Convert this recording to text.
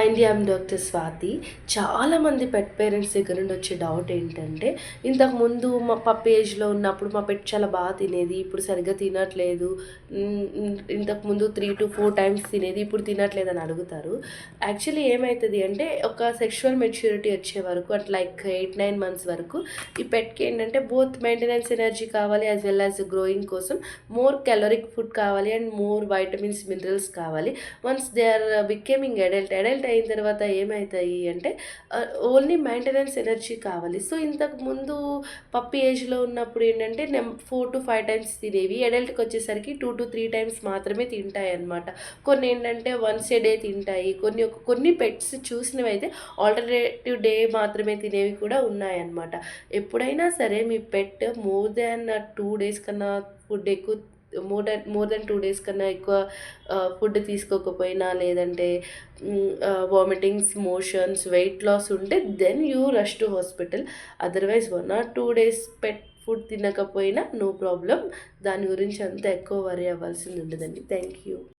Hi అండి, I'm doctor Swathi. చాలామంది pet parents దగ్గర నుండి వచ్చే డౌట్ ఏంటంటే, ఇంతకుముందు మా పప్పి ఏజ్‌లో ఉన్నప్పుడు మా పెట్ చాలా బాగా తినేది. ఇప్పుడు సరిగ్గా తినట్లేదు. ఇంతకుముందు 3-4 టైమ్స్ తినేది. ఇప్పుడు తినట్లేదని అడుగుతారు. యాక్చువల్లీ ఏమైతది అంటే, ఒక సెక్షువల్ మెచ్యూరిటీ వచ్చే వరకు లైక్ 8-9 మంత్స్ వరకు ఈ పెట్‌కి ఏంటంటే బోత్ మెయింటెనెన్స్ ఎనర్జీ కావాలి, యాస్ వెల్ యాస్ గ్రోయింగ్ కోసం మోర్ క్యాలరిక్ ఫుడ్ కావాలి అండ్ మోర్ వైటమిన్స్, మినరల్స్ కావాలి. Once they are becoming adult అయిన తర్వాత ఏమవుతాయి అంటే ఓన్లీ మెయింటెనెన్స్ ఎనర్జీ కావాలి. సో ఇంతకు ముందు పప్పి ఏజ్లో ఉన్నప్పుడు ఏంటంటే 4-5 టైమ్స్ తినేవి. అడల్ట్కి వచ్చేసరికి 2-3 టైమ్స్ మాత్రమే తింటాయి అన్నమాట. కొన్ని ఏంటంటే వన్స్ ఏ డే తింటాయి. కొన్ని పెట్స్ చూసినవి అయితే ఆల్టర్నేటివ్ డే మాత్రమే తినేవి కూడా ఉన్నాయన్నమాట. ఎప్పుడైనా సరే మీ పెట్ మోర్ దాన్ 2 డేస్ కన్నా ఫుడ్ ఎక్కువ మోర్ దెన్ 2 డేస్ కన్నా ఎక్కువ ఫుడ్ తీసుకోకపోయినా, లేదంటే వామిటింగ్స్, మోషన్స్, వెయిట్ లాస్ ఉంటే then you rush to hospital. Otherwise 1 or 2 days pet food తినకపోయినా నో ప్రాబ్లం. దాని గురించి అంత ఎక్కువ వరీ అవ్వాల్సింది ఉండదండి. Thank you.